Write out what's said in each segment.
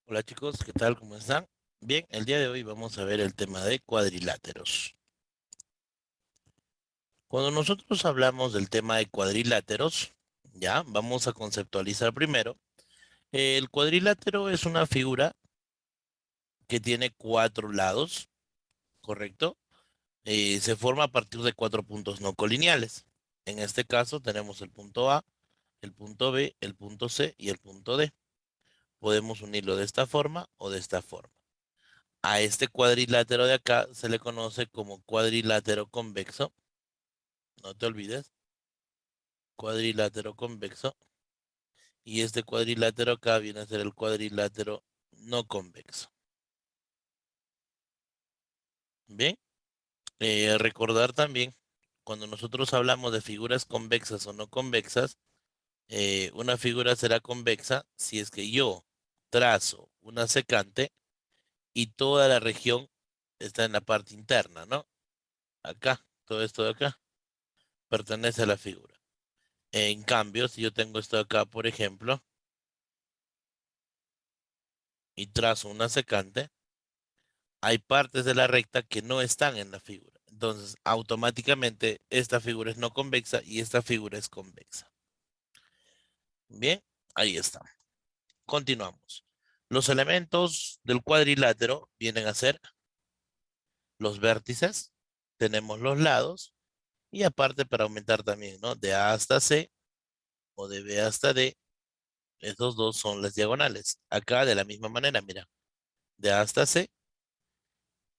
Hola chicos, ¿qué tal? ¿Cómo están? Bien, el día de hoy vamos a ver el tema de cuadriláteros. Cuando nosotros hablamos del tema de cuadriláteros, ya, vamos a conceptualizar primero. El cuadrilátero es una figura que tiene cuatro lados, ¿correcto? Se forma a partir de cuatro puntos no colineales. En este caso tenemos el punto A, el punto B, el punto C y el punto D. Podemos unirlo de esta forma o de esta forma. A este cuadrilátero de acá se le conoce como cuadrilátero convexo. No te olvides, cuadrilátero convexo. Y este cuadrilátero acá viene a ser el cuadrilátero no convexo. Bien, recordar también, cuando nosotros hablamos de figuras convexas o no convexas, una figura será convexa si es que yo trazo una secante y toda la región está en la parte interna, ¿no? Acá, todo esto de acá pertenece a la figura. En cambio, si yo tengo esto acá, por ejemplo, y trazo una secante, hay partes de la recta que no están en la figura. Entonces, automáticamente esta figura es no convexa y esta figura es convexa. Bien, ahí está. Continuamos. Los elementos del cuadrilátero vienen a ser los vértices, tenemos los lados y aparte para aumentar también, ¿no? De A hasta C o de B hasta D, estos dos son las diagonales. Acá de la misma manera, mira, de A hasta C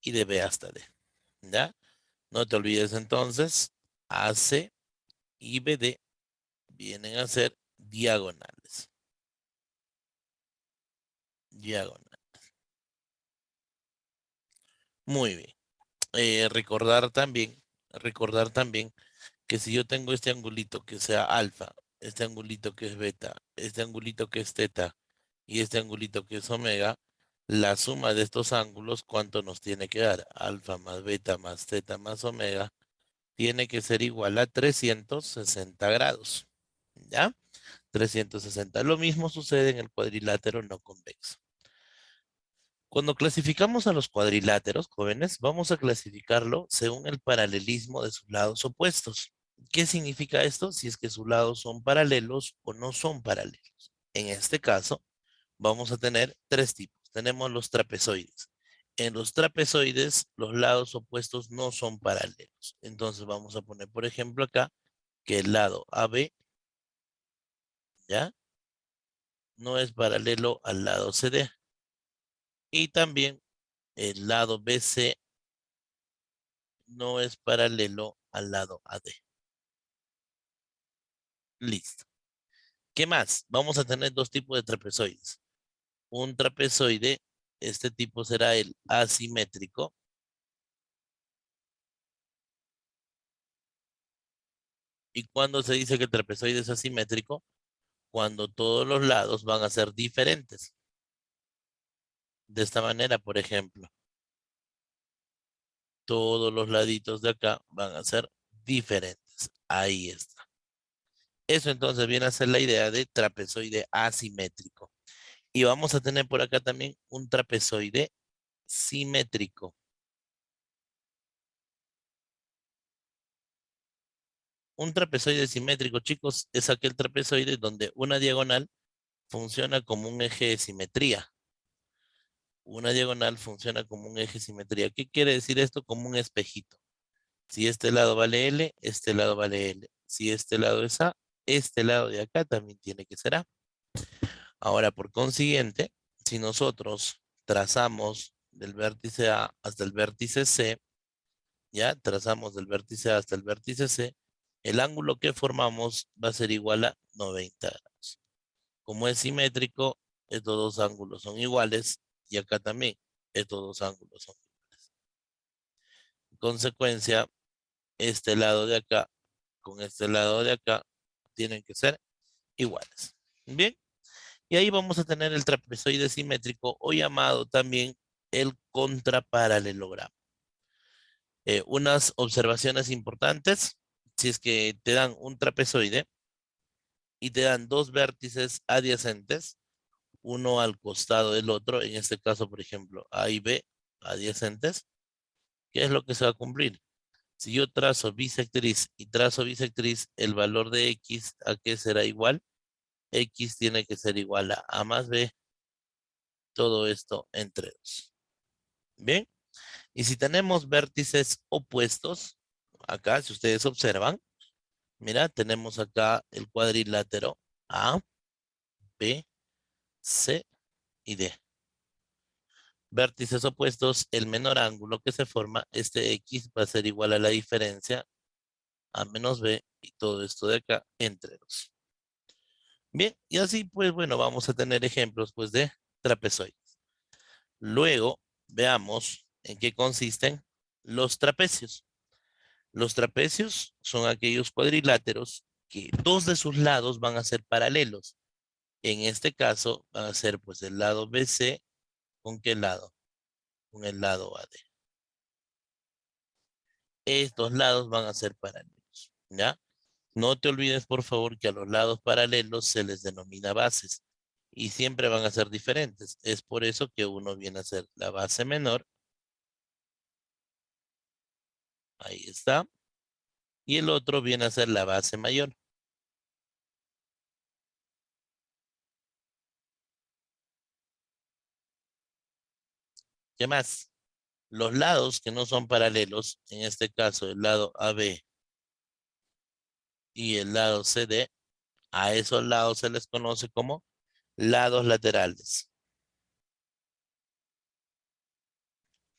y de B hasta D. ¿Ya? No te olvides entonces, AC y BD vienen a ser diagonales. Diagonal. Muy bien. Recordar también que si yo tengo este angulito que sea alfa, este angulito que es beta, este angulito que es teta y este angulito que es omega, la suma de estos ángulos, ¿cuánto nos tiene que dar? Alfa más beta más teta más omega tiene que ser igual a 360 grados. ¿Ya? 360. Lo mismo sucede en el cuadrilátero no convexo. Cuando clasificamos a los cuadriláteros, jóvenes, vamos a clasificarlo según el paralelismo de sus lados opuestos. ¿Qué significa esto? Si es que sus lados son paralelos o no son paralelos. En este caso, vamos a tener tres tipos. Tenemos los trapezoides. En los trapezoides, los lados opuestos no son paralelos. Entonces vamos a poner, por ejemplo, acá que el lado AB, ¿ya? No es paralelo al lado CD. Y también el lado BC no es paralelo al lado AD. Listo. ¿Qué más? Vamos a tener dos tipos de trapezoides. Un trapezoide, este tipo será el asimétrico. ¿Y cuando se dice que el trapezoide es asimétrico? Cuando todos los lados van a ser diferentes. De esta manera, por ejemplo, todos los laditos de acá van a ser diferentes. Ahí está. Eso entonces viene a ser la idea de trapezoide asimétrico. Y vamos a tener por acá también un trapezoide simétrico. Un trapezoide simétrico, chicos, es aquel trapezoide donde una diagonal funciona como un eje de simetría. Una diagonal funciona como un eje de simetría. ¿Qué quiere decir esto? Como un espejito. Si este lado vale L, este lado vale L. Si este lado es A, este lado de acá también tiene que ser A. Ahora, por consiguiente, si nosotros trazamos del vértice A hasta el vértice C, ya trazamos del vértice A hasta el vértice C, el ángulo que formamos va a ser igual a 90 grados. Como es simétrico, estos dos ángulos son iguales y acá también estos dos ángulos son iguales. En consecuencia, este lado de acá con este lado de acá tienen que ser iguales. Bien, y ahí vamos a tener el trapezoide simétrico o llamado también el contraparalelogramo. Unas observaciones importantes, si es que te dan un trapezoide y te dan dos vértices adyacentes, uno al costado del otro, en este caso, por ejemplo, A y B adyacentes, ¿qué es lo que se va a cumplir? Si yo trazo bisectriz y trazo bisectriz, el valor de X, ¿a qué será igual? X tiene que ser igual a A más B, todo esto entre 2. Bien, y si tenemos vértices opuestos, acá, si ustedes observan, mira, tenemos acá el cuadrilátero A, B, C y D. Vértices opuestos, el menor ángulo que se forma, este X va a ser igual a la diferencia A menos B y todo esto de acá entre 2. Bien, y así pues bueno, vamos a tener ejemplos pues de trapezoides. Luego veamos en qué consisten los trapecios. Los trapecios son aquellos cuadriláteros que dos de sus lados van a ser paralelos. En este caso van a ser pues el lado BC, ¿con qué lado? Con el lado AD. Estos lados van a ser paralelos, ¿ya? No te olvides, por favor, que a los lados paralelos se les denomina bases y siempre van a ser diferentes. Es por eso que uno viene a ser la base menor, ahí está, y el otro viene a ser la base mayor. ¿Qué más? Los lados que no son paralelos, en este caso el lado AB y el lado CD, a esos lados se les conoce como lados laterales.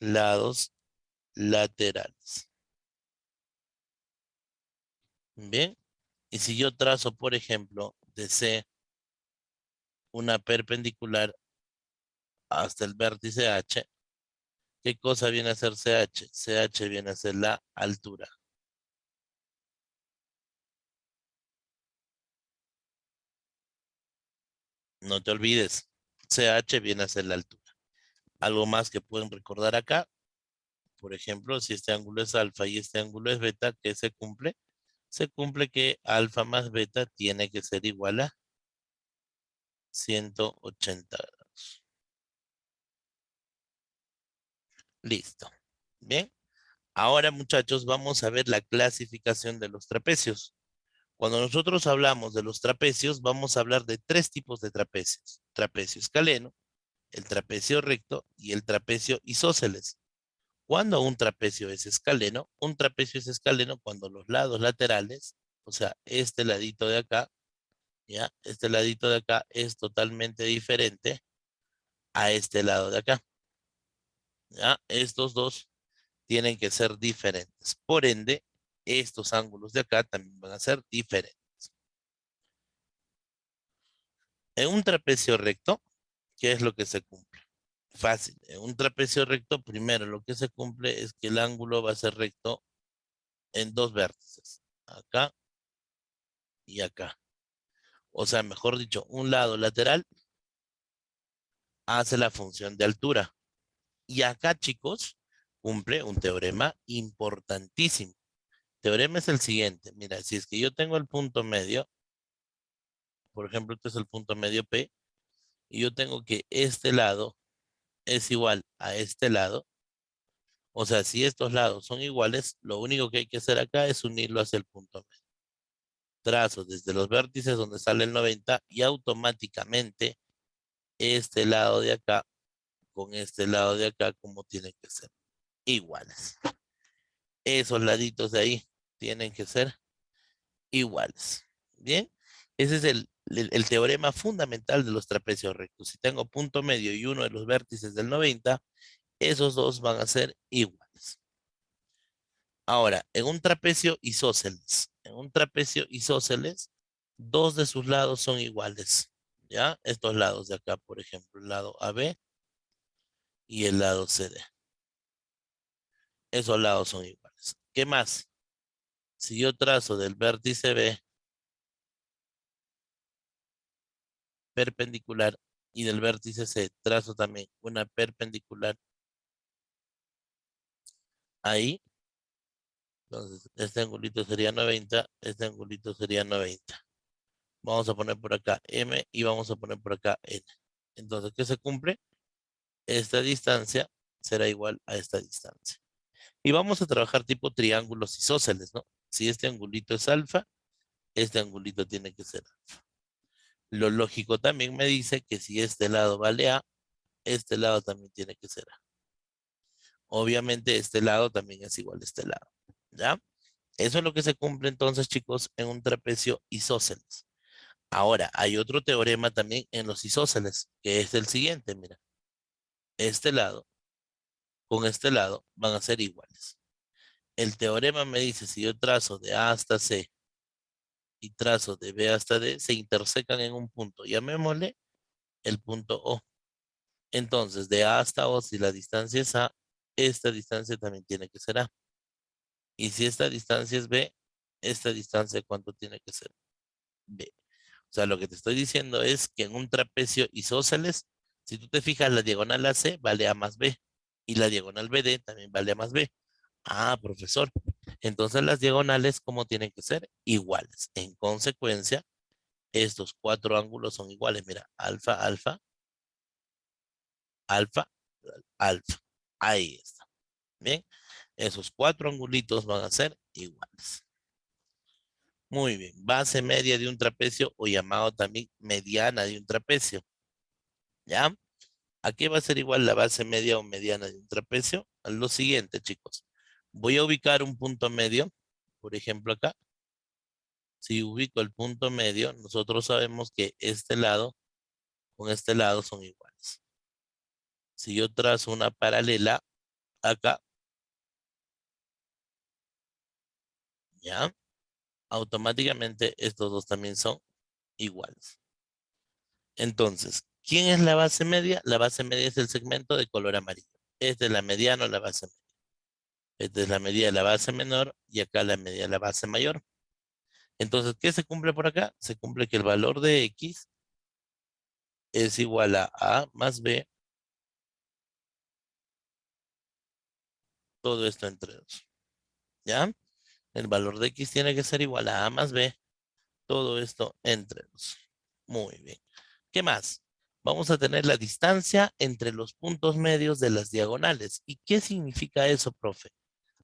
Lados laterales. Bien, y si yo trazo, por ejemplo, de C una perpendicular hasta el vértice H, ¿qué cosa viene a ser CH? CH viene a ser la altura. No te olvides, CH viene a ser la altura. Algo más que pueden recordar acá, por ejemplo, si este ángulo es alfa y este ángulo es beta, ¿qué se cumple? Se cumple que alfa más beta tiene que ser igual a 180 grados. Listo. Bien. Ahora, muchachos, vamos a ver la clasificación de los trapecios. Cuando nosotros hablamos de los trapecios, vamos a hablar de tres tipos de trapecios. Trapecio escaleno, el trapecio recto y el trapecio isósceles. Cuando un trapecio es escaleno, un trapecio es escaleno cuando los lados laterales, o sea, este ladito de acá, ya, este ladito de acá es totalmente diferente a este lado de acá. Ya, estos dos tienen que ser diferentes. Por ende, estos ángulos de acá también van a ser diferentes. En un trapecio recto, ¿qué es lo que se cumple? Fácil. En un trapecio recto, primero lo que se cumple es que el ángulo va a ser recto en dos vértices, acá y acá. O sea, mejor dicho, un lado lateral hace la función de altura. Y acá, chicos, cumple un teorema importantísimo. Teorema es el siguiente. Mira, si es que yo tengo el punto medio, por ejemplo, este es el punto medio P, y yo tengo que este lado es igual a este lado. O sea, si estos lados son iguales, lo único que hay que hacer acá es unirlo hacia el punto medio. Trazo desde los vértices donde sale el 90 y automáticamente este lado de acá con este lado de acá como tienen que ser iguales. Esos laditos de ahí tienen que ser iguales. Bien, ese es el teorema fundamental de los trapecios rectos. Si tengo punto medio y uno de los vértices del 90, esos dos van a ser iguales. Ahora, en un trapecio isósceles, dos de sus lados son iguales. ¿Ya? Estos lados de acá, por ejemplo, el lado AB y el lado CD. Esos lados son iguales. ¿Qué más? Si yo trazo del vértice B perpendicular y del vértice C trazo también una perpendicular ahí, entonces este angulito sería 90, este angulito sería 90. Vamos a poner por acá M y vamos a poner por acá N. Entonces, ¿qué se cumple? Esta distancia será igual a esta distancia. Y vamos a trabajar tipo triángulos isósceles, ¿no? Si este angulito es alfa, este angulito tiene que ser alfa. Lo lógico también me dice que si este lado vale A, este lado también tiene que ser A. Obviamente este lado también es igual a este lado, ¿ya? Eso es lo que se cumple entonces, chicos, en un trapecio isósceles. Ahora, hay otro teorema también en los isósceles, que es el siguiente, mira. Este lado con este lado van a ser iguales. El teorema me dice, si yo trazo de A hasta C y trazo de B hasta D, se intersecan en un punto. Llamémosle el punto O. Entonces, de A hasta O, si la distancia es A, esta distancia también tiene que ser A. Y si esta distancia es B, esta distancia, ¿cuánto tiene que ser? B. O sea, lo que te estoy diciendo es que en un trapecio isósceles, si tú te fijas, la diagonal AC vale A más B y la diagonal BD también vale A más B. Ah, profesor. Entonces las diagonales, ¿cómo tienen que ser? Iguales. En consecuencia, estos cuatro ángulos son iguales. Mira, alfa, alfa, alfa, alfa. Ahí está. Bien. Esos cuatro angulitos van a ser iguales. Muy bien. Base media de un trapecio o llamado también mediana de un trapecio. ¿Ya? ¿A qué va a ser igual la base media o mediana de un trapecio? A lo siguiente, chicos. Voy a ubicar un punto medio. Por ejemplo, acá. Si ubico el punto medio, nosotros sabemos que este lado con este lado son iguales. Si yo trazo una paralela acá, ya, automáticamente estos dos también son iguales. Entonces, ¿quién es la base media? La base media es el segmento de color amarillo. Esta es la mediana o la base media. Esta es la medida de la base menor y acá la medida de la base mayor. Entonces, ¿qué se cumple por acá? Se cumple que el valor de X es igual a más B, todo esto entre dos. ¿Ya? El valor de X tiene que ser igual a más B, todo esto entre dos. Muy bien. ¿Qué más? Vamos a tener la distancia entre los puntos medios de las diagonales. ¿Y qué significa eso, profe?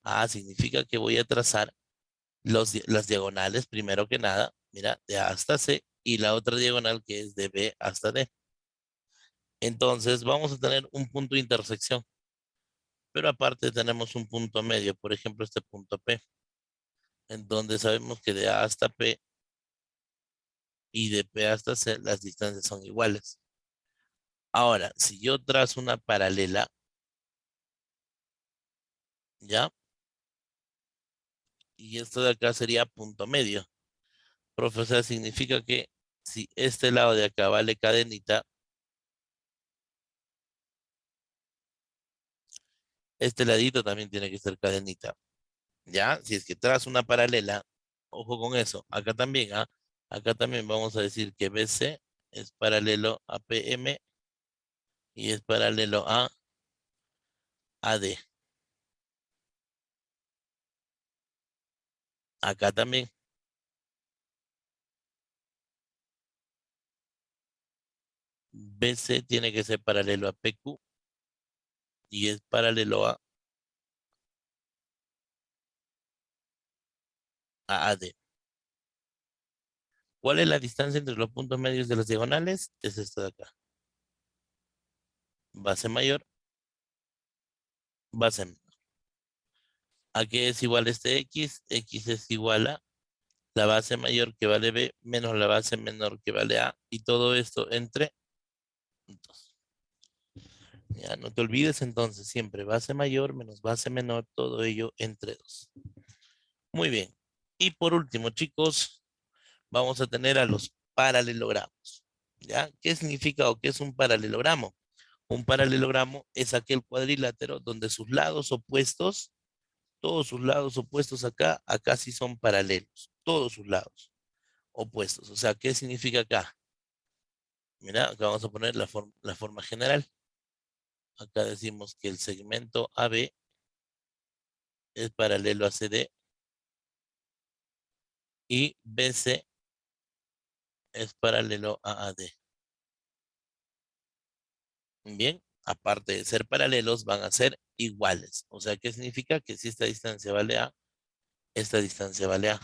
Ah, significa que voy a trazar las diagonales primero que nada, mira, de A hasta C y la otra diagonal que es de B hasta D. Entonces vamos a tener un punto de intersección, pero aparte tenemos un punto medio, por ejemplo este punto P, en donde sabemos que de A hasta P y de P hasta C las distancias son iguales. Ahora, si yo trazo una paralela, ¿ya? Y esto de acá sería punto medio. Profesor, significa que si este lado de acá vale cadenita, este ladito también tiene que ser cadenita. ¿Ya? Si es que trazo una paralela, ojo con eso. Acá también, ¿ah? Acá también vamos a decir que BC es paralelo a PM y es paralelo a AD. Acá también BC tiene que ser paralelo a PQ y es paralelo a AD. ¿Cuál es la distancia entre los puntos medios de las diagonales? Es esto de acá. Base mayor, base menor. ¿A qué es igual este X? X es igual a la base mayor que vale B menos la base menor que vale A y todo esto entre 2. Ya, no te olvides entonces siempre base mayor menos base menor, todo ello entre 2. Muy bien. Y por último, chicos, vamos a tener a los paralelogramos. ¿Ya? ¿Qué significa o qué es un paralelogramo? Un paralelogramo es aquel cuadrilátero donde sus lados opuestos, todos sus lados opuestos acá sí son paralelos. Todos sus lados opuestos. O sea, ¿qué significa acá? Mira, acá vamos a poner la forma general. Acá decimos que el segmento AB es paralelo a CD y BC es paralelo a AD. Bien, aparte de ser paralelos, van a ser iguales. O sea, ¿qué significa? Que si esta distancia vale A, esta distancia vale A.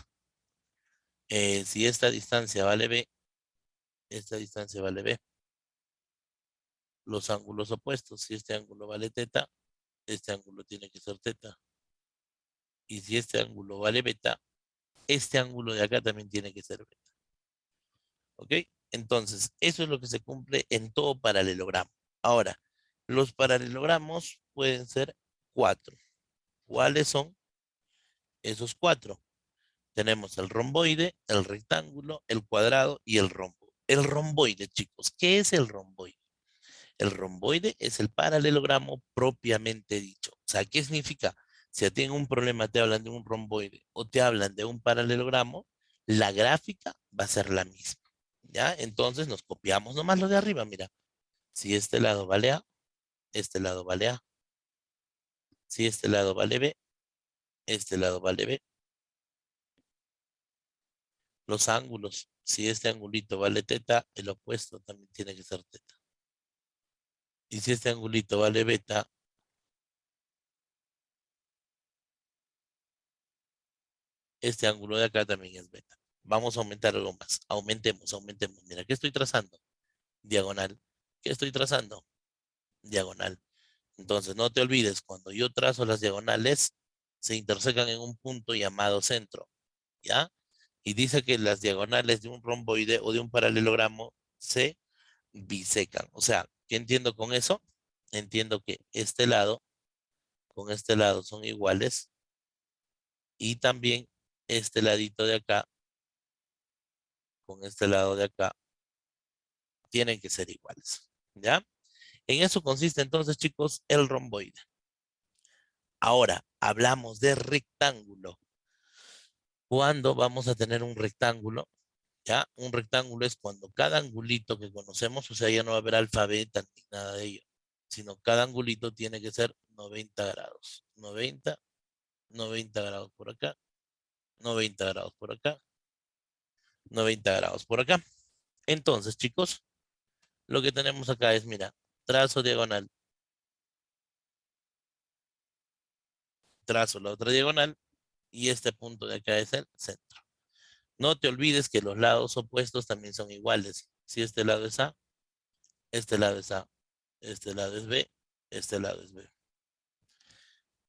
Si esta distancia vale B, esta distancia vale B. Los ángulos opuestos, si este ángulo vale teta, este ángulo tiene que ser teta. Y si este ángulo vale beta, este ángulo de acá también tiene que ser beta. ¿Ok? Entonces, eso es lo que se cumple en todo paralelogramo. Ahora, los paralelogramos pueden ser cuatro. ¿Cuáles son esos cuatro? Tenemos el romboide, el rectángulo, el cuadrado y el rombo. El romboide, chicos, ¿qué es el romboide? El romboide es el paralelogramo propiamente dicho. O sea, ¿qué significa? Si a ti en un problema te hablan de un romboide o te hablan de un paralelogramo, la gráfica va a ser la misma. ¿Ya? Entonces nos copiamos nomás lo de arriba. Mira, si este lado vale A, este lado vale A. Si este lado vale B, este lado vale B. Los ángulos, si este angulito vale teta, el opuesto también tiene que ser teta. Y si este angulito vale beta, este ángulo de acá también es beta. Vamos a aumentar algo más. Aumentemos, aumentemos. Mira, ¿qué estoy trazando? Diagonal. ¿Qué estoy trazando? Diagonal. Entonces, no te olvides, cuando yo trazo las diagonales, se intersecan en un punto llamado centro. ¿Ya? Y dice que las diagonales de un romboide o de un paralelogramo se bisecan. O sea, ¿qué entiendo con eso? Entiendo que este lado con este lado son iguales y también este ladito de acá con este lado de acá tienen que ser iguales. ¿Ya? En eso consiste entonces, chicos, el romboide. Ahora, hablamos de rectángulo. ¿Cuándo vamos a tener un rectángulo? ¿Ya? Un rectángulo es cuando cada angulito que conocemos, o sea, ya no va a haber alfabeto ni nada de ello, sino cada angulito tiene que ser 90 grados. 90, 90 grados por acá, 90 grados por acá, 90 grados por acá. Entonces, chicos, lo que tenemos acá es, mira, trazo diagonal, trazo la otra diagonal y este punto de acá es el centro. No te olvides que los lados opuestos también son iguales. Si este lado es A, este lado es A, este lado es B, este lado es B.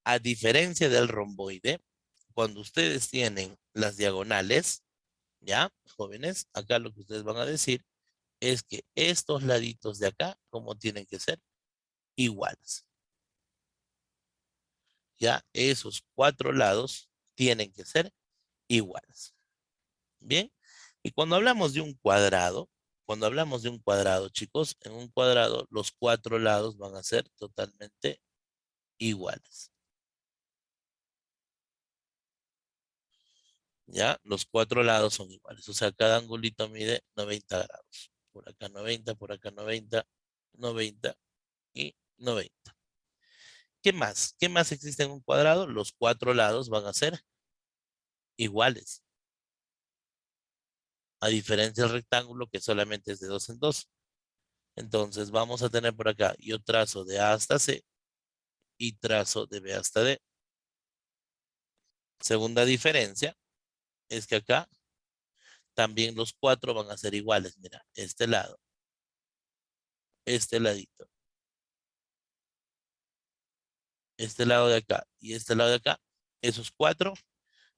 A diferencia del romboide, cuando ustedes tienen las diagonales, ¿ya? Jóvenes, acá lo que ustedes van a decir es que estos laditos de acá, como tienen que ser iguales. Ya esos cuatro lados tienen que ser iguales. Bien. Y cuando hablamos de un cuadrado, chicos, en un cuadrado los cuatro lados van a ser totalmente iguales. Ya, los cuatro lados son iguales. O sea, cada angulito mide 90 grados. Por acá 90, por acá 90, 90 y 90. ¿Qué más? ¿Qué más existe en un cuadrado? Los cuatro lados van a ser iguales. A diferencia del rectángulo que solamente es de dos en dos. Entonces vamos a tener por acá, yo trazo de A hasta C y trazo de B hasta D. Segunda diferencia es que acá también los cuatro van a ser iguales. Mira, este lado, este ladito, este lado de acá y este lado de acá, esos cuatro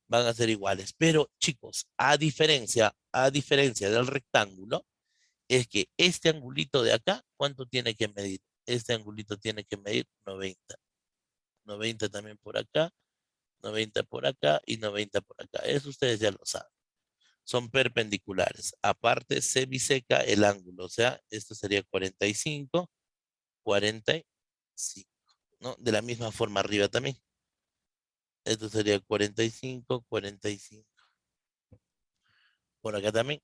van a ser iguales. Pero chicos, a diferencia del rectángulo, es que este angulito de acá, ¿cuánto tiene que medir? Este angulito tiene que medir 90. 90 también por acá, 90 por acá y 90 por acá. Eso ustedes ya lo saben. Son perpendiculares. Aparte, se biseca el ángulo. O sea, esto sería 45, 45. ¿No? De la misma forma arriba también. Esto sería 45, 45. Por acá también,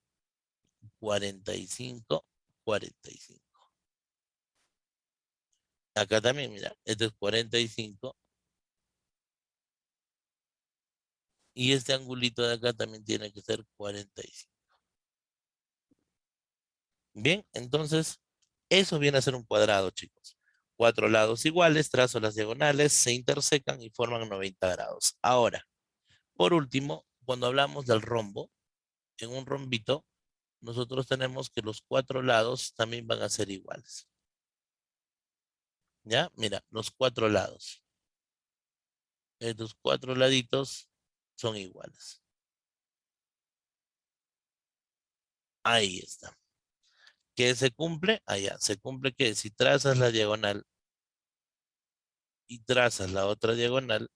45, 45. Acá también, mira, esto es 45. Y este angulito de acá también tiene que ser 45. Bien, entonces Eso viene a ser un cuadrado, chicos. Cuatro lados iguales, trazo las diagonales, se intersecan y forman 90 grados. Ahora, por último, cuando hablamos del rombo, en un rombito, nosotros tenemos que los cuatro lados también van a ser iguales. ¿Ya? Mira, los cuatro lados. Estos cuatro laditos son iguales. Ahí está. ¿Qué se cumple? Allá. Se cumple que si trazas la diagonal y trazas la otra diagonal,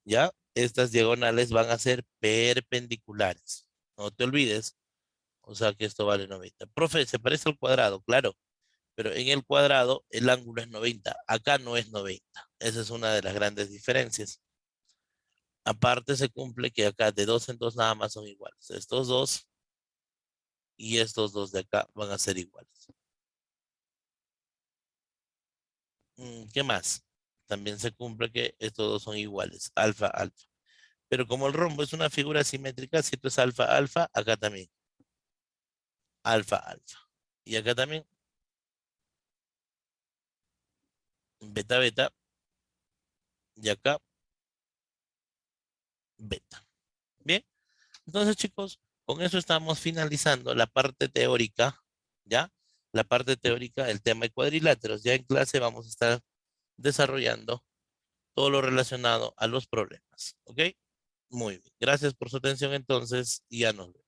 ¿ya? Estas diagonales van a ser perpendiculares. No te olvides. O sea que esto vale 90. Profe, se parece al cuadrado, claro. Pero en el cuadrado el ángulo es 90. Acá no es 90. Esa es una de las grandes diferencias. Aparte se cumple que acá de dos en dos nada más son iguales. Estos dos y estos dos de acá van a ser iguales. ¿Qué más? También se cumple que estos dos son iguales. Alfa, alfa. Pero como el rombo es una figura simétrica, si esto es alfa, alfa, acá también. Alfa, alfa. Y acá también beta, beta. Y acá beta. Bien. Entonces, chicos, con eso estamos finalizando la parte teórica, ¿ya? La parte teórica del tema de cuadriláteros. Ya en clase vamos a estar desarrollando todo lo relacionado a los problemas, ¿ok? Muy bien. Gracias por su atención entonces y ya nos vemos.